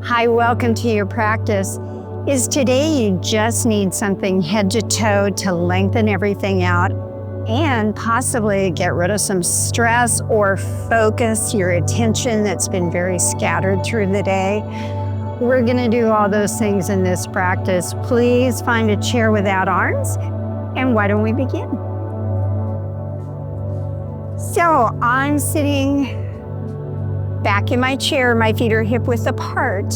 Hi, welcome to your practice. Is today you just need something head to toe to lengthen everything out and possibly get rid of some stress or focus your attention that's been very scattered through the day? We're going to do all those things in this practice. Please find a chair without arms, and why don't we begin? So I'm sitting back in my chair, my feet are hip width apart.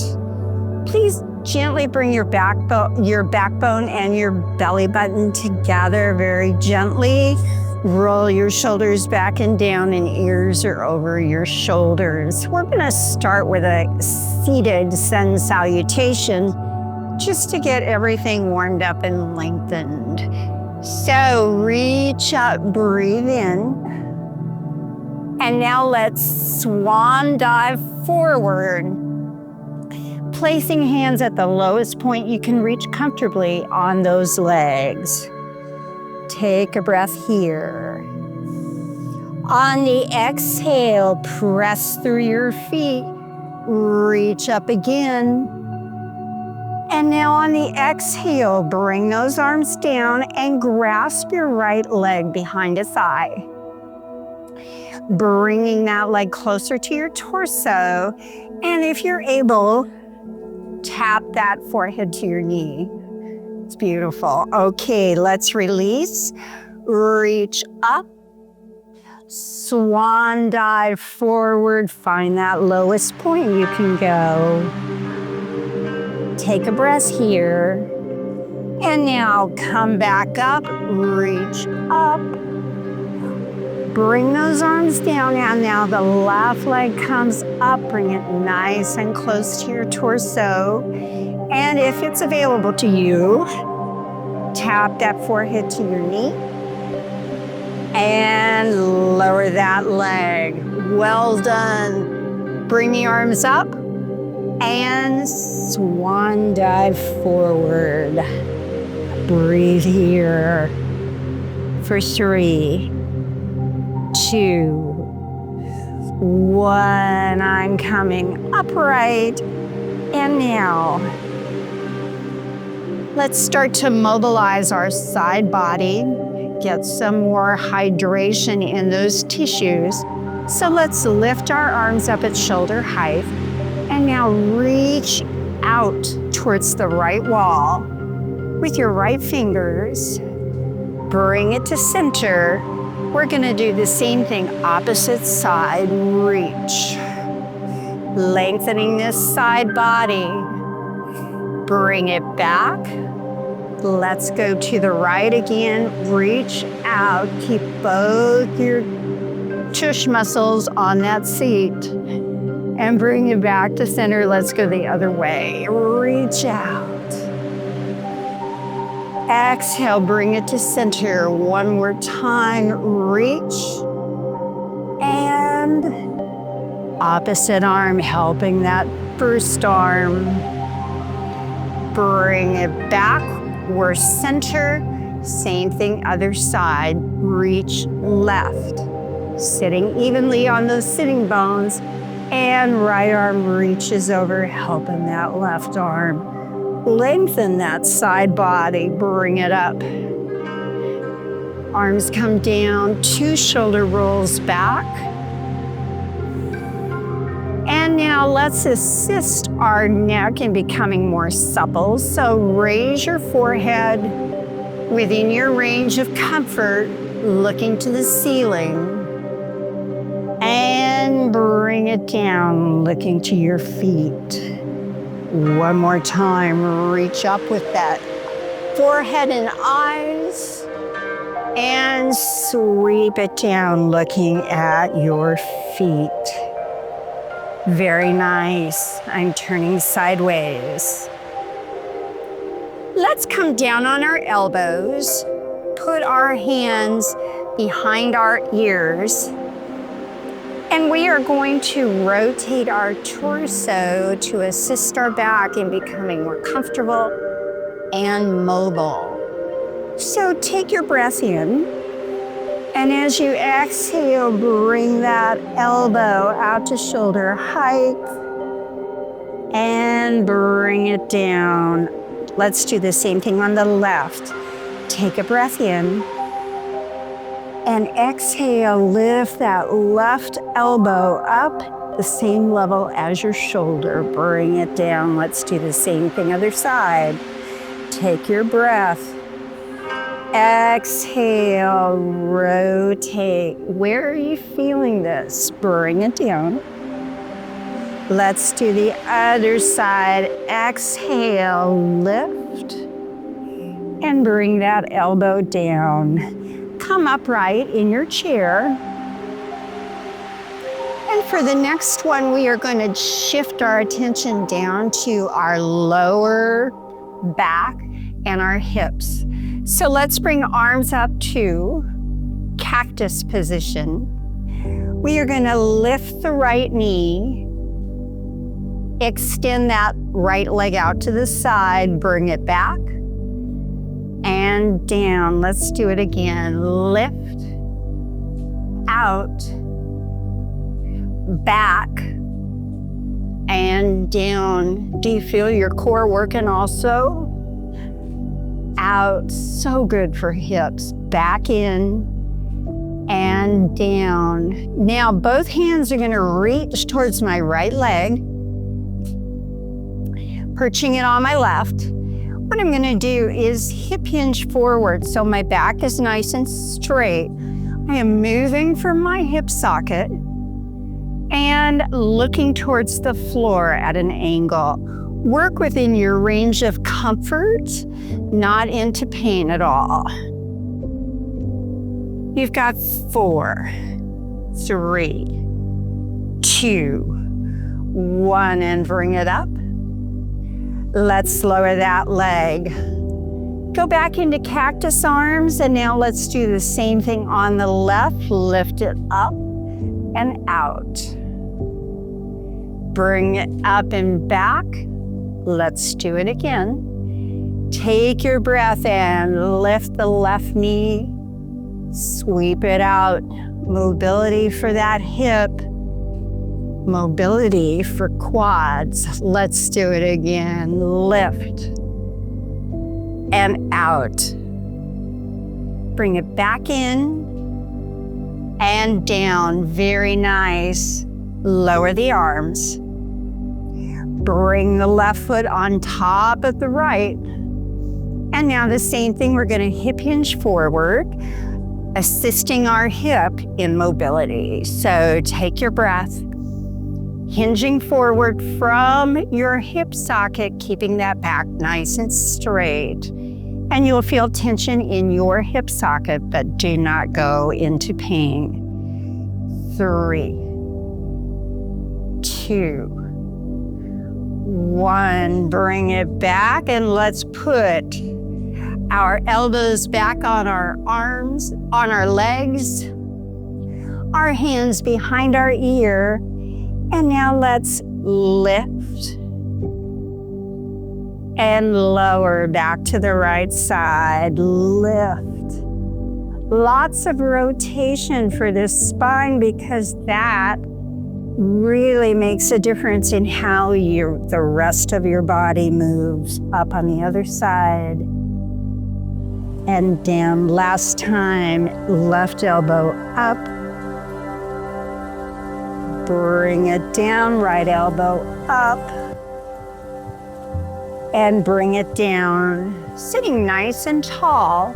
Please gently bring your backbone and your belly button together very gently. Roll your shoulders back and down and ears are over your shoulders. We're gonna start with a seated sun salutation just to get everything warmed up and lengthened. So reach up, breathe in. And now let's swan dive forward. Placing hands at the lowest point you can reach comfortably on those legs. Take a breath here. On the exhale, press through your feet. Reach up again. And now on the exhale, bring those arms down and grasp your right leg behind a thigh. Bringing that leg closer to your torso. And if you're able, tap that forehead to your knee. It's beautiful. Okay, let's release. Reach up. Swan dive forward. Find that lowest point you can go. Take a breath here. And now come back up. Reach up. Bring those arms down, and now the left leg comes up. Bring it nice and close to your torso. And if it's available to you, tap that forehead to your knee and lower that leg. Well done. Bring the arms up and swan dive forward. Breathe here for 3, 2, 1. I'm coming upright. And now, let's start to mobilize our side body, get some more hydration in those tissues. So let's lift our arms up at shoulder height. And now reach out towards the right wall with your right fingers. Bring it to center. We're gonna do the same thing, opposite side, reach. Lengthening this side body. Bring it back. Let's go to the right again. Reach out, keep both your tush muscles on that seat. And bring it back to center. Let's go the other way. Reach out. Exhale, bring it to center. One more time, reach. And opposite arm, helping that first arm. Bring it back, we're center. Same thing, other side, reach left. Sitting evenly on those sitting bones. And right arm reaches over, helping that left arm. Lengthen that side body, bring it up. Arms come down, 2 shoulder rolls back. And now let's assist our neck in becoming more supple. So raise your forehead within your range of comfort, looking to the ceiling. And bring it down, looking to your feet. One more time, reach up with that forehead and eyes, and sweep it down, looking at your feet. Very nice. I'm turning sideways. Let's come down on our elbows, put our hands behind our ears, and we are going to rotate our torso to assist our back in becoming more comfortable and mobile. So take your breath in, and as you exhale, bring that elbow out to shoulder height and bring it down. Let's do the same thing on the left. Take a breath in and exhale, lift that left elbow up the same level as your shoulder. Bring it down. Let's do the same thing, other side. Take your breath. Exhale, rotate. Where are you feeling this? Bring it down. Let's do the other side. Exhale, lift, and bring that elbow down. Come upright in your chair. And for the next one, we are going to shift our attention down to our lower back and our hips. So let's bring arms up to cactus position. We are going to lift the right knee, extend that right leg out to the side, bring it back and down. Let's do it again. Lift, out, back, and down. Do you feel your core working also? Out. So good for hips. Back in and down. Now both hands are going to reach towards my right leg, perching it on my left. What I'm going to do is hip hinge forward so my back is nice and straight. I am moving from my hip socket and looking towards the floor at an angle. Work within your range of comfort, not into pain at all. You've got 4, 3, 2, 1, and bring it up. Let's lower that leg. Go back into cactus arms, and now let's do the same thing on the left. Lift it up and out. Bring it up and back. Let's do it again. Take your breath in, lift the left knee, sweep it out. Mobility for that hip, mobility for quads. Let's do it again. Lift and out. Bring it back in and down. Very nice. Lower the arms. Bring the left foot on top of the right. And now the same thing, we're going to hip hinge forward, assisting our hip in mobility. So take your breath, hinging forward from your hip socket, keeping that back nice and straight. And you'll feel tension in your hip socket, but do not go into pain. 3, 2, 1, bring it back, and let's put our elbows back on our arms, on our legs, our hands behind our ear, and now let's lift and lower back to the right side. Lift. Lots of rotation for this spine because that really makes a difference in how the rest of your body moves. Up on the other side and down. Last time, left elbow up. Bring it down, right elbow up. And bring it down. Sitting nice and tall.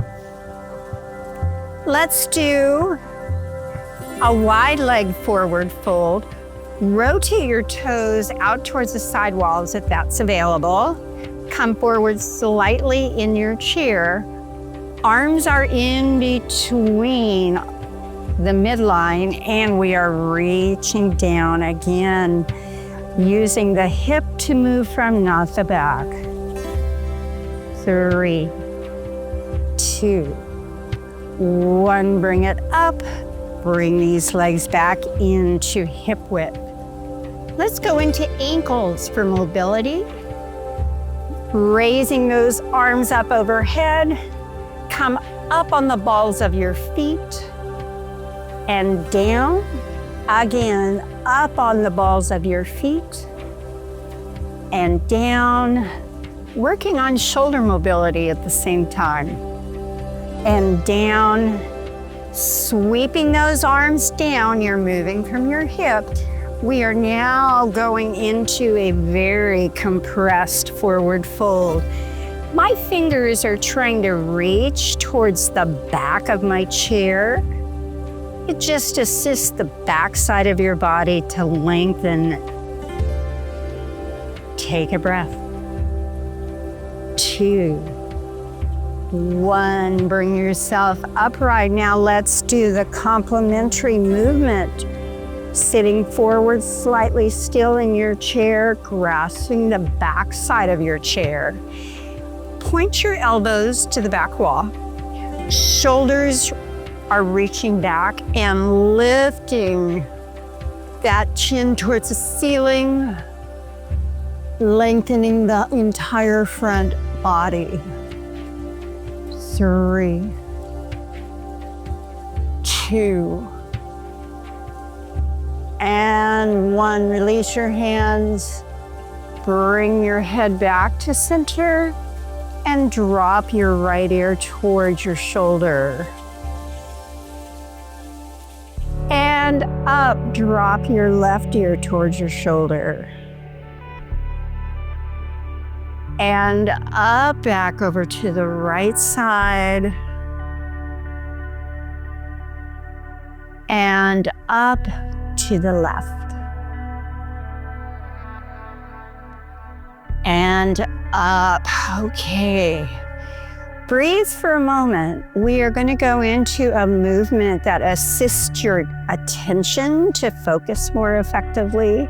Let's do a wide leg forward fold. Rotate your toes out towards the side walls if that's available. Come forward slightly in your chair. Arms are in between the midline, and we are reaching down again, using the hip to move from, not the back. 3, 2, 1, bring it up. Bring these legs back into hip width. Let's go into ankles for mobility. Raising those arms up overhead. Come up on the balls of your feet and down. Again, up on the balls of your feet and down, working on shoulder mobility at the same time. And down, sweeping those arms down, you're moving from your hip. We are now going into a very compressed forward fold. My fingers are trying to reach towards the back of my chair. It just assists the back side of your body to lengthen. Take a breath. 2, 1, bring yourself upright. Now let's do the complementary movement. Sitting forward slightly still in your chair, grasping the back side of your chair. Point your elbows to the back wall. Shoulders are reaching back and lifting that chin towards the ceiling, lengthening the entire front body. 3, 2, and 1. Release your hands. Bring your head back to center and drop your right ear towards your shoulder. And up, drop your left ear towards your shoulder. And up, back over to the right side. And up to the left. And up. Okay. Breathe for a moment. We are going to go into a movement that assists your attention to focus more effectively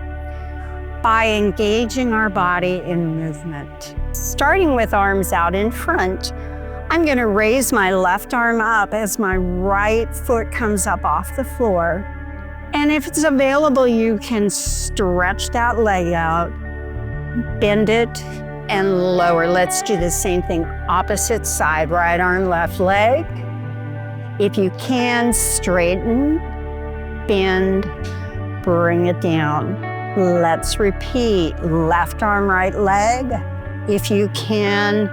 by engaging our body in movement. Starting with arms out in front, I'm going to raise my left arm up as my right foot comes up off the floor. And if it's available, you can stretch that leg out, bend it, and lower. Let's do the same thing, opposite side, right arm, left leg. If you can, straighten, bend, bring it down. Let's repeat, left arm, right leg. If you can,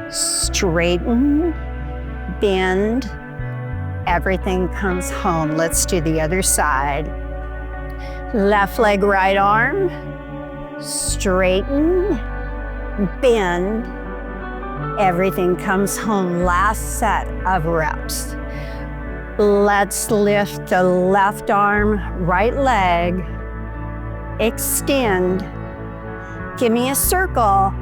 straighten, bend, everything comes home. Let's do the other side. Left leg, right arm, straighten, bend, everything comes home. Last set of reps. Let's lift the left arm, right leg, extend, give me a circle,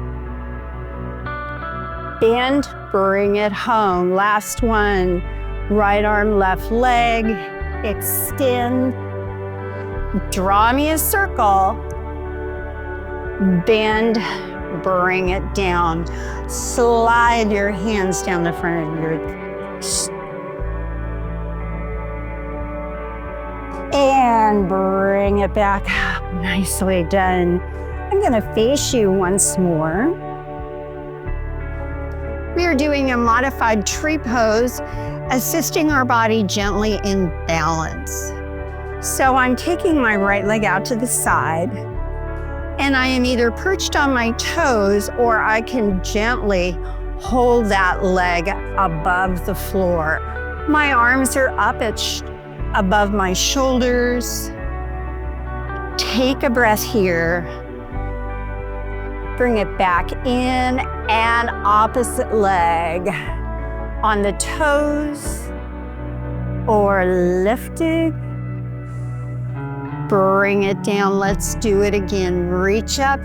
bend, bring it home. Last one, right arm, left leg, extend, draw me a circle, bend, bring it down. Slide your hands down the front of your and bring it back up. Nicely done. I'm going to face you once more. We are doing a modified tree pose, assisting our body gently in balance. So I'm taking my right leg out to the side, and I am either perched on my toes or I can gently hold that leg above the floor. My arms are up above my shoulders. Take a breath here. Bring it back in and opposite leg on the toes or lifted. Bring it down. Let's do it again. Reach up,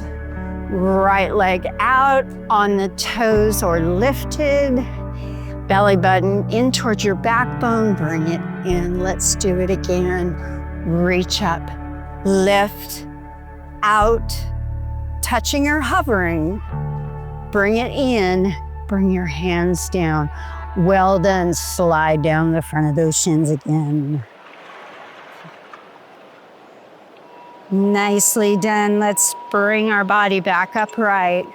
right leg out on the toes or lifted. Belly button in towards your backbone. Bring it in. Let's do it again. Reach up, lift, out, touching or hovering. Bring it in. Bring your hands down. Well done. Slide down the front of those shins again. Nicely done. Let's bring our body back upright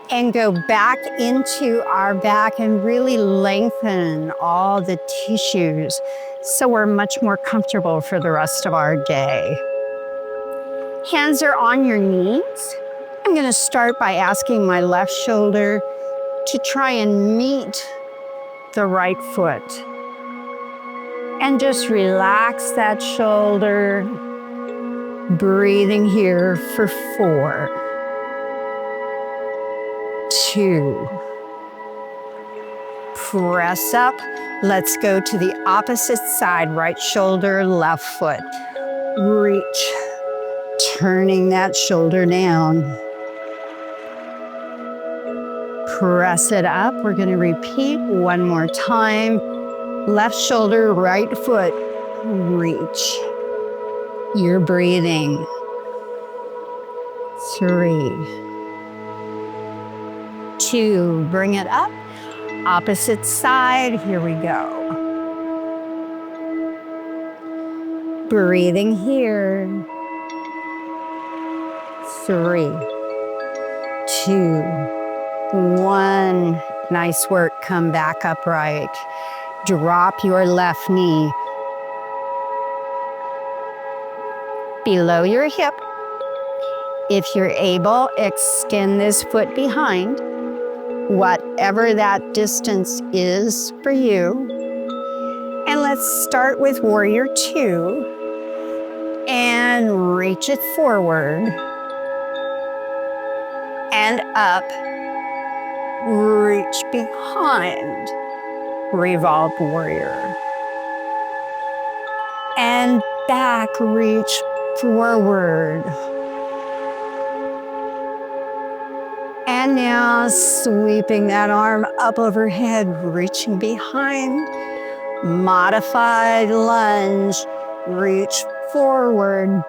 and go back into our back and really lengthen all the tissues so we're much more comfortable for the rest of our day. Hands are on your knees. I'm going to start by asking my left shoulder to try and meet the right foot. And just relax that shoulder, breathing here for 4, 2, press up. Let's go to the opposite side, right shoulder, left foot. Reach, turning that shoulder down. Press it up. We're going to repeat one more time. Left shoulder, right foot, reach. You're breathing. 3, 2, bring it up. Opposite side, here we go. Breathing here. 3, 2, 1. Nice work. Come back upright. Drop your left knee below your hip. If you're able, extend this foot behind, whatever that distance is for you. And let's start with Warrior 2 and reach it forward and up. Reach behind, revolved warrior. And back, reach forward. And now sweeping that arm up overhead, reaching behind. Modified lunge, reach forward.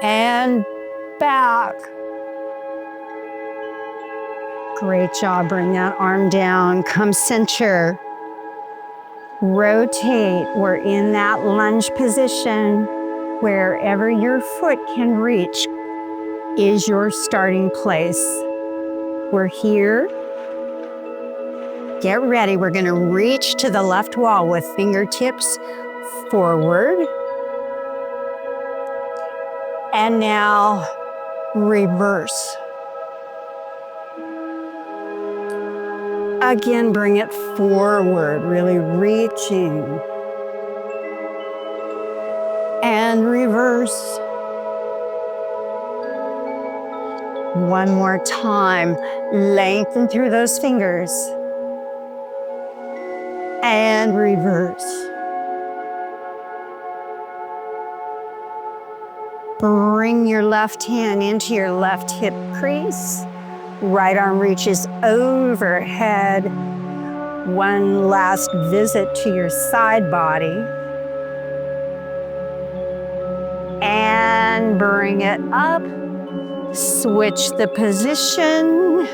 And back. Great job. Bring that arm down. Come center. Rotate. We're in that lunge position. Wherever your foot can reach is your starting place. We're here. Get ready. We're going to reach to the left wall with fingertips forward. And now reverse. Again, bring it forward, really reaching. And reverse. One more time. Lengthen through those fingers. And reverse. Bring your left hand into your left hip crease. Right arm reaches overhead. One last visit to your side body. And bring it up. Switch the position.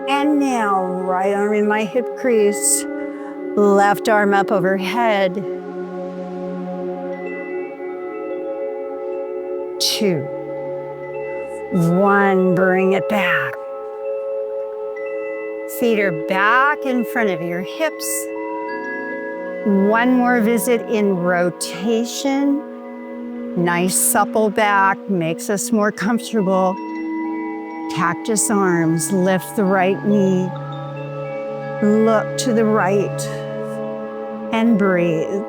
And now, right arm in my hip crease. Left arm up overhead. 2, 1, bring it back. Feet are back in front of your hips. One more visit in rotation. Nice supple back, makes us more comfortable. Cactus arms, lift the right knee. Look to the right and breathe.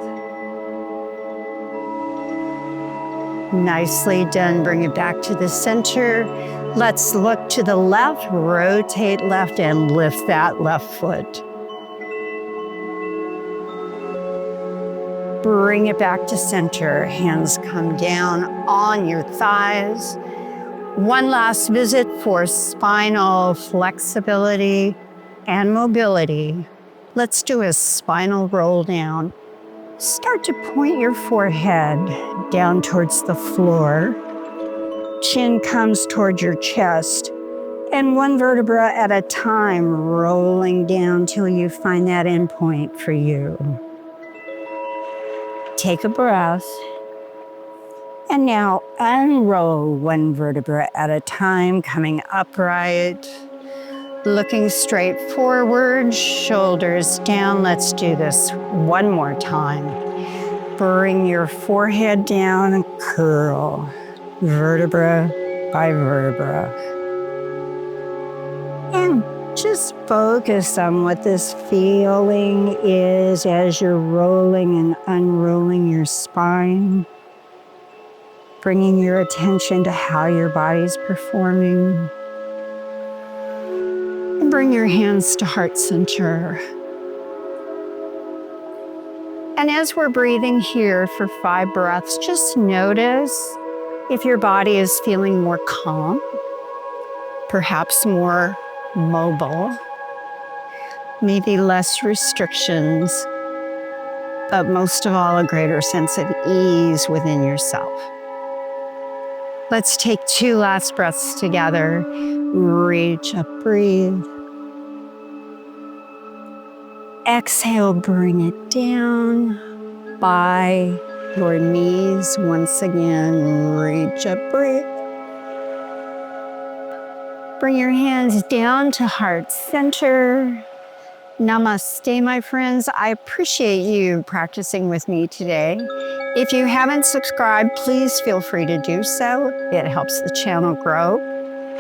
Nicely done. Bring it back to the center. Let's look to the left, rotate left, and lift that left foot. Bring it back to center. Hands come down on your thighs. One last visit for spinal flexibility and mobility. Let's do a spinal roll down. Start to point your forehead down towards the floor. Chin comes toward your chest. And one vertebra at a time, rolling down till you find that end point for you. Take a breath. And now unroll one vertebra at a time, coming upright. Looking straight forward, shoulders down. Let's do this one more time. Bring your forehead down and curl, vertebra by vertebra. And just focus on what this feeling is as you're rolling and unrolling your spine, bringing your attention to how your body's performing. And bring your hands to heart center. And as we're breathing here for 5 breaths, just notice if your body is feeling more calm, perhaps more mobile, maybe less restrictions, but most of all, a greater sense of ease within yourself. Let's take 2 last breaths together. Reach up, breathe. Exhale, bring it down by your knees. Once again, reach up, breathe. Bring your hands down to heart center. Namaste, my friends. I appreciate you practicing with me today. If you haven't subscribed, please feel free to do so. It helps the channel grow.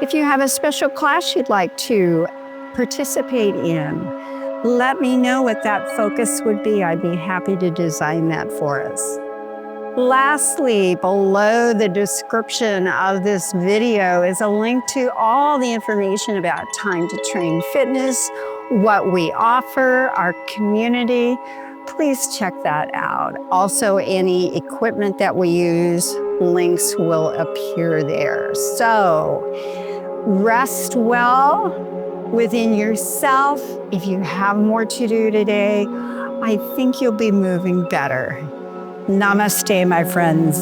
If you have a special class you'd like to participate in, let me know what that focus would be. I'd be happy to design that for us. Lastly, below the description of this video is a link to all the information about Time to Train Fitness, what we offer, our community. Please check that out. Also, any equipment that we use, links will appear there. So, rest well within yourself. If you have more to do today, I think you'll be moving better. Namaste, my friends.